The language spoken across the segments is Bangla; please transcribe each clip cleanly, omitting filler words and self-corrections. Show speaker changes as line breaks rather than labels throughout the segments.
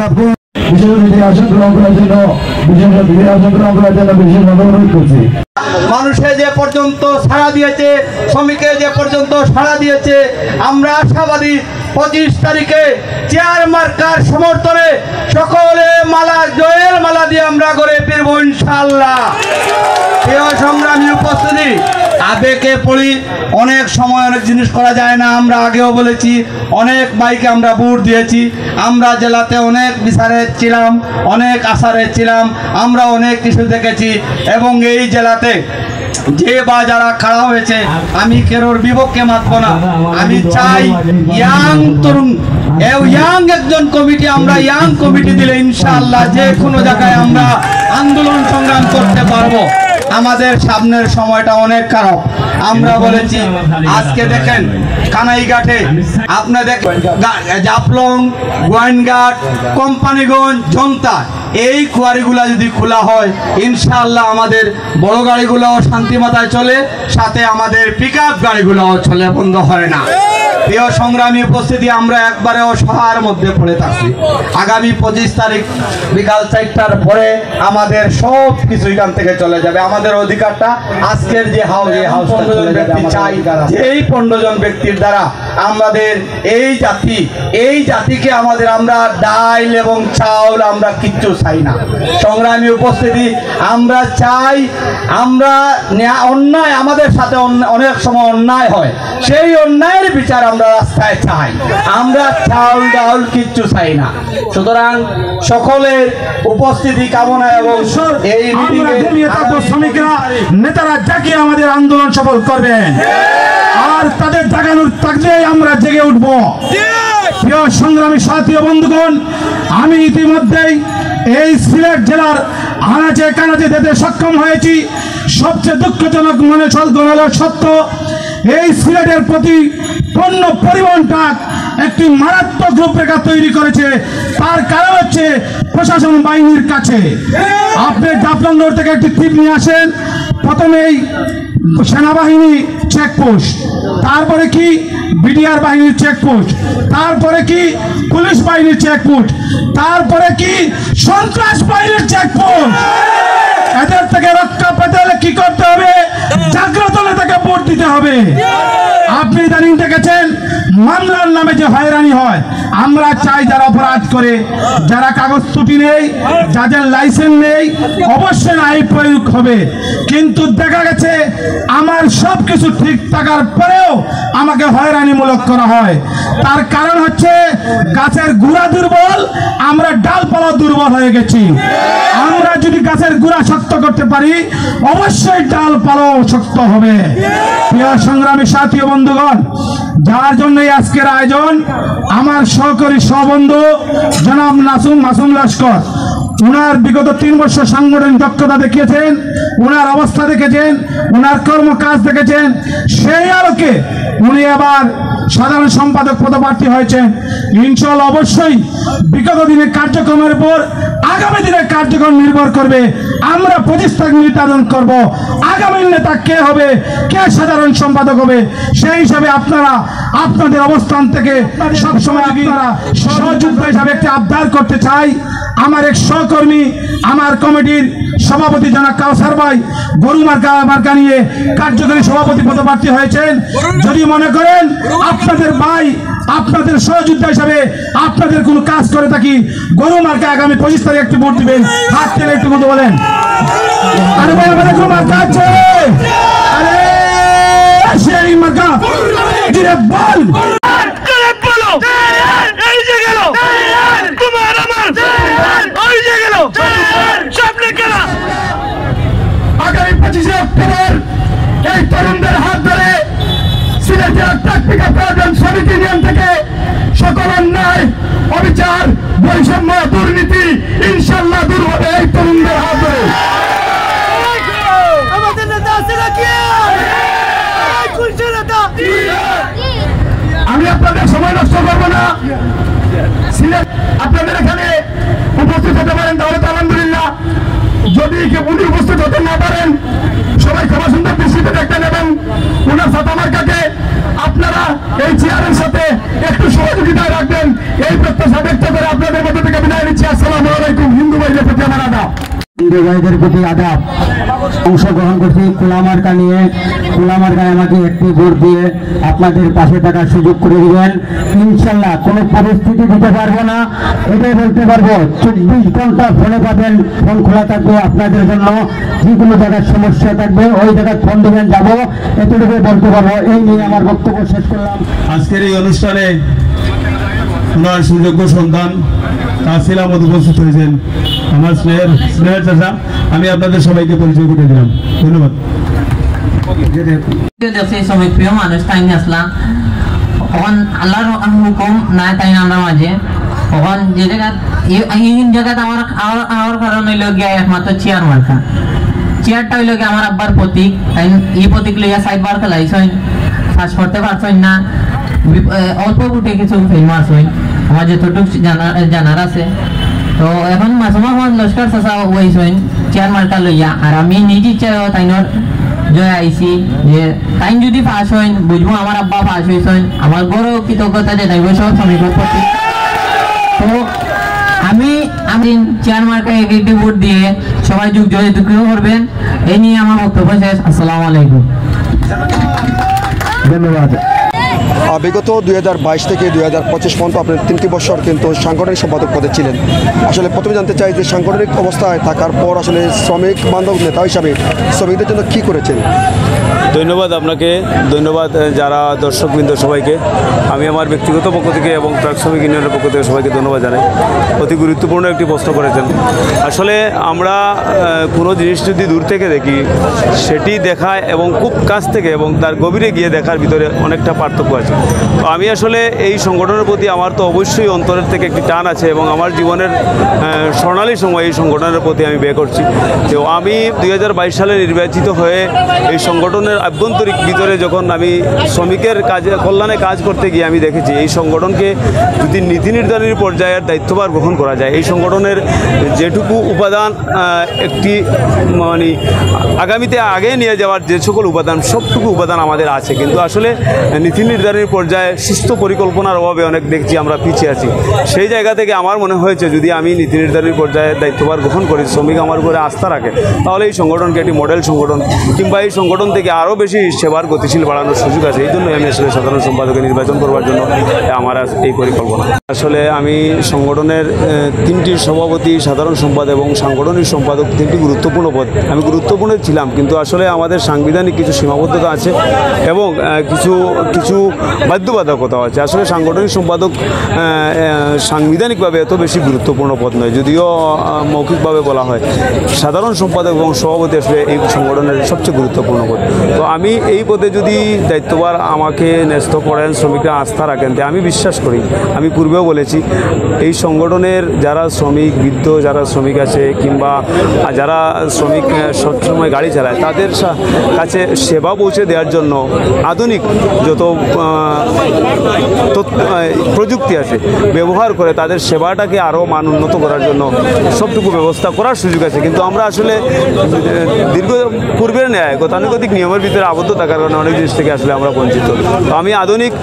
আমরা বিশেষ মিডিয়া আসন গ্রহণ করার জন্য বিশেষ অনুরোধ করছি।
মানুষে যে পর্যন্ত সাড়া দিয়েছে, শ্রমিকে যে পর্যন্ত সাড়া দিয়েছে, আমরা আশাবাদী 25 তারিখে চেয়ার মার্কার সমর্থনে সকলে মালা, জয়ের মালা দিয়ে আমরা ঘরে ফিরব ইনশাআল্লাহ। প্রিয় সংগ্রামী উপস্থিতি, আবেগে পড়ি, অনেক সময় অনেক জিনিস করা যায় না। আমরা আগেও বলেছি, অনেক বাইকে আমরা ভোট দিয়েছি, আমরা জেলাতে অনেক বিচারে ছিলাম, অনেক আসারে ছিলাম, আমরা অনেক কিছু দেখেছি। এবং এই জেলাতে যে বা যারা খাড়া হয়েছে, আমি কেরোর বিপক্ষে মাতব না। আমি চাই ইয়াং তরুণ, ইয়াং একজন কমিটি, আমরা ইয়াং কমিটি দিলে ইনশাআল্লাহ যে কোনো জায়গায় আমরা আন্দোলন সংগ্রাম করতে পারবো। আমাদের সামনের সময়টা অনেক খারাপ। আমরা বলেছি, আজকে দেখেন কানাইঘাটে, আপনি দেখেন জাফলং, গোয়েনঘাট, কোম্পানিগঞ্জ, জনতা, এই কোয়ারিগুলা যদি খোলা হয় ইনশাআল্লাহ আমাদের বড় গাড়িগুলোও শান্তিমাতায় চলে, সাথে আমাদের পিকআপ গাড়িগুলোও চলে, বন্ধ হয় না। প্রিয় সংগ্রামী উপস্থিতি, আমরা একবারে অসহায়ের মধ্যে পড়ে থাকছি। আগামী 25 তারিখ বিকাল 4টার পরে আমাদের সব কিছু এখান থেকে চলে যাবে। আমাদের অধিকারটা আজকের যে হাউসটা চলে যাবে। চাই এই 15 জন ব্যক্তির দ্বারা আমাদের এই জাতিকে আমরা ডাল এবং চাউল আমরা কিচ্ছু চাই না। সংগ্রামী উপস্থিতি, আমরা চাই, আমরা অন্যায়, আমাদের সাথে অনেক সময় অন্যায় হয়, সেই অন্যায়ের বিচার আমরা রাস্তায় চাই। আমরা চাউল ডাউল কিচ্ছু চাই না। সুতরাং সকলের উপস্থিতি কামনা এবং এই
শ্রমিকরা নেতারা জাগিয়ে আমাদের আন্দোলন সফল করবেন, আর তাদের জাগানোর থাকলে আমরা জেগে উঠব। প্রিয় সংগ্রামী সাথী ও বন্ধুগণ, আমি ইতিমধ্যেই এই সিলেট জেলার আনাচে কানাচে যেতে সক্ষম হয়েছি। সবচেয়ে দুঃখজনক মনে সত্য, এই সিলেটের প্রতি পণ্য পরিবহনটা একটি মারাত্মক রূপরেখা তৈরি করেছে। তার কারণ হচ্ছে প্রশাসন বাহিনীর কাছে। আপনি জাফলং রোড থেকে একটি ট্রিপ নিয়ে আসেন, প্রথমেই সেনাবাহিনী চেকপোস্ট, তারপরে কি বিডিআর বাহিনীর চেকপোস্ট, তারপরে কি পুলিশ বাহিনীর চেকপোস্ট, তারপরে কি সন্ত্রাস বাহিনীর চেকপোস্ট। এদের থেকে রক্ষা পেতে হলে কি করতে হবে? জাগ্রত নেতাকে ভোট দিতে হবে। আপনি জানেন, দেখেছেন মামলার নামে যে হয়রানি হয়। আমরা চাই যারা অপরাধ করে, যারা কাগজ ত্রুটি নেই, যাদের লাইসেন্স নেই, অবশ্যই আইন প্রয়োগ হবে। কিন্তু দেখা গেছে আমার সব কিছু ঠিক থাকার পরেও আমাকে হয়রানিমূলক করা হয়। তার কারণ হচ্ছে গাছের গুড়া দুর্বল, আমরা ডালপালা দুর্বল হয়ে গেছি। আমরা যদি গাছের গুড়া শক্ত করতে পারি, অবশ্যই ডালপালাও শক্ত হবে। প্রিয় সংগ্রামী সাথী ও বন্ধুগণ, যার জন্য আজকের আয়োজন, আমার সহকারী সহবন্ধু জনাব মাসুম লস্কর, উনার বিগত 3 বছর সাংগঠনিক দক্ষতা দেখিয়েছেন, উনার অবস্থা দেখেছেন, উনার কর্মকাজ দেখেছেন। সেই আলোকে উনি আবার সাধারণ সম্পাদক পদপ্রার্থী হয়েছেন। ইনশাআল্লাহ অবশ্যই বিগত দিনের কার্যক্রমের উপর আগামী দিনের কার্যক্রম নির্ভর করবে। আমরা 25 তারিখ নির্ধারণ করব আগামী নেতা কে হবে, কে সাধারণ সম্পাদক হবে। সেই হিসাবে আপনারা আপনাদের অবস্থান থেকে সবসময় আপনারা সহযোদ্ধা হিসাবে একটি আবদার করতে চাই। আমার এক সহকর্মী, আমার কমিটির সভাপতি জনাব কাউসার ভাই গরু মার্কা নিয়ে কার্যকরী সভাপতি পদপ্রার্থী হয়েছেন। যদি মনে করেন আপনাদের ভাই, আপনাদের সহযোদ্ধা হিসাবে আপনাদের কোনো কাজ করে থাকি, গরু মার্কা আগামী 25 তারিখ একটু ভোট দিবেন। হাত টেনে একটু মতো বলেন, আরে ভাই আমাদের গরু মার্কা আছে, আরে সেই মার্কা দিরে বল আগামী 25 অক্টোবর এই তরুণদের হাত ধরে সিলেটের ট্রাফিক শ্রমিক ইউনিয়ন থেকে সকল অন্যায়, অবিচার, বৈষম্য, দুর্নীতি ইনশাল্লাহ দূর হবে এই তরুণদের হাত ধরে। আমি আপনাদের সময় নষ্ট করবো না। সিলেট আপনাদের এখানে উপস্থিত হতে পারেন তাহলে তো আলহামদুলিল্লাহ। যদি উনি উপস্থিত হতে না পারেন, সবাই ক্ষমা সুন্দর দৃষ্টিতে দেখতে নেবেন। ওনার ফাতা মার্কাকে আপনারা এই চেয়ারের সাথে একটু সহযোগিতায় রাখবেন, এই প্রত্যাশা ব্যক্ত করে আপনাদের মধ্যে থেকে বিদায় নিচ্ছি।
সুদী ভাইদের প্রতি আদাব। অংশগ্রহণ করছি কুলামার্কা নিয়ে। কুলামার্কায় আমাকে একটি ভোট দিয়ে আপনাদের পাশে থাকার সুযোগ করে দিবেন। ইনশাল্লাহ কোনো পরিস্থিতি দিতে পারবো না, এটাই বলতে পারবো। 24 ঘন্টা ফোনে পাবেন, ফোন খোলা থাকবে আপনাদের জন্য। যে কোনো জায়গার সমস্যা থাকবে ওই জায়গায় ফোন দেবেন, যাবো, এতটুকু বলতে পারবো। এই নিয়ে আমার বক্তব্য শেষ করলাম।
আজকের এই অনুষ্ঠানে ওনার সুযোগ্য সন্তান তাহসিল আহমদ উপস্থিত হয়েছেন, আমার স্নেহের চাচা। আমি আপনাদের সবাইকে পরিচয় করে দিলাম। ধন্যবাদ।
সবাই প্রিয় মানুষ তাই আসলাম তখন আল্লাহর হুকুম না তাই আমরা মাঝে তখন যে জায়গাত আমার কারণ হইল গিয়া একমাত্র চেয়ার মার্কা। চেয়ারটা হইল গিয়ে আমার আব্বার প্রতীক, তাই এই প্রতীক লইয়া সাইডবার খেলাইছেন, পাস করতে পারছেন না, অল্প বুটে কিছু ফেল মারছেন আমার যতটুকু জানার আছে। তো এখন মাসুমা লস্কর চাচা হয়েছেন চেয়ার মার্কা লইয়া, আর আমি নিজ ইচ্ছা তাইনর জয় আইসি যে তাই যদি পাস হইন বুঝবো আমার আব্বা পাস হয়েছেন, আমার বড় কৃতজ্ঞতা জানাইব সব শ্রমিকের প্রতি। তো আমি চেয়ার মার্কায় একটি ভোট দিয়ে সবাই যোগাযোগ করবেন, এই নিয়ে আমার বক্তব্য শেষ। আসসালামু আলাইকুম।
ধন্যবাদ।
বিগত 2022 থেকে 2025 পর্যন্ত আপনি 3টি বছর কিন্তু সাংগঠনিক সম্পাদক পদে ছিলেন। আসলে প্রথমে জানতে চাই যে সাংগঠনিক অবস্থায় থাকার পর আসলে শ্রমিক বান্ধব নেতা হিসাবে শ্রমিকদের জন্য কী করেছেন?
ধন্যবাদ আপনাকে, ধন্যবাদ যারা দর্শকবৃন্দ সবাইকে। আমি আমার ব্যক্তিগত পক্ষ থেকে এবং ট্রাক শ্রমিক ইউনিয়নের পক্ষ থেকে সবাইকে ধন্যবাদ জানাই। অতি গুরুত্বপূর্ণ একটি প্রশ্ন করেছেন। আসলে আমরা কোনো জিনিস যদি দূর থেকে দেখি সেটি দেখায় এবং খুব কাছ থেকে এবং তার গভীরে গিয়ে দেখার ভিতরে অনেকটা পার্থক্য আছে। তো আমি আসলে এই সংগঠনের প্রতি আমার তো অবশ্যই অন্তরের থেকে একটি টান আছে এবং আমার জীবনের স্বর্ণালী সময় এই সংগঠনের প্রতি আমি ব্যয় করছি। তো আমি 2022 সালে নির্বাচিত হয়ে এই সংগঠনের আভ্যন্তরিক ভিতরে যখন আমি শ্রমিকের কল্যাণে কাজ করতে গিয়ে আমি দেখেছি এই সংগঠনকে যদি নীতি নির্ধারণের পর্যায়ের দায়িত্বভার গ্রহণ করা যায়, এই সংগঠনের যেটুকু উপাদান একটি মানে আগামীতে আগে নিয়ে যাওয়ার যে সকল উপাদান সবটুকু উপাদান আমাদের আছে, কিন্তু আসলে নীতি নির্ধারণের পর্যায়ে সুস্থ পরিকল্পনার অভাবে অনেক দেখছি আমরা পিছিয়ে আছি। সেই জায়গা থেকে আমার মনে হয়েছে যদি আমি নীতি নির্ধারণের পর্যায়ে দায়িত্বভার গ্রহণ করি, শ্রমিক আমার উপরে আস্থা রাখে, তাহলে এই সংগঠনকে একটি মডেল সংগঠন কিংবা এই সংগঠন থেকে আরও বেশি সেবার গতিশীল বাড়ানোর সুযোগ আছে। এই জন্যই আমি আসলে সাধারণ সম্পাদকে নির্বাচন করবার জন্য আমার এই পরিকল্পনা। আসলে আমি সংগঠনের 3টি সভাপতি, সাধারণ সম্পাদক এবং সাংগঠনিক সম্পাদক 3টি গুরুত্বপূর্ণ পদ। আমি গুরুত্বপূর্ণ ছিলাম, কিন্তু আসলে আমাদের সাংবিধানিক কিছু সীমাবদ্ধতা আছে এবং কিছু বাধ্যবাধকতা আছে। আসলে সাংগঠনিক সম্পাদক সাংবিধানিকভাবে এত বেশি গুরুত্বপূর্ণ পদ নয়, যদিও মৌখিকভাবে বলা হয়। সাধারণ সম্পাদক এবং সভাপতি আসলে এই সংগঠনের সবচেয়ে গুরুত্বপূর্ণ পদ। তো আমি এই পদে যদি দায়িত্বভার আমাকে ন্যস্ত করেন, শ্রমিকরা আস্থা রাখেন, তাই আমি বিশ্বাস করি, আমি পূর্বেও বলেছি, এই সংগঠনের যারা শ্রমিক বৃদ্ধ যারা শ্রমিক আছে কিংবা যারা শ্রমিক সবসময় গাড়ি চালায় তাদের কাছে সেবা পৌঁছে দেওয়ার জন্য আধুনিক যত প্রযুক্তি আছে ব্যবহার করে তাদের সেবাটাকে আরও মান উন্নত করার জন্য সবটুকু ব্যবস্থা করার সুযোগ আছে। কিন্তু আমরা আসলে দীর্ঘ পূর্বের ন্যায় গতানুগতিক নিয়মের ভিতরে আবদ্ধ থাকার কারণে অনেক জিনিস থেকে আসলে আমরা বঞ্চিত। তো আমি আধুনিক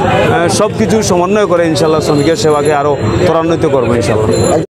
সব কিছু সমন্বয় করে ইনশাল্লাহ শ্রমিকের সেবাকে আরও ত্বরান্বিত করবো ইনশাল্লাহ।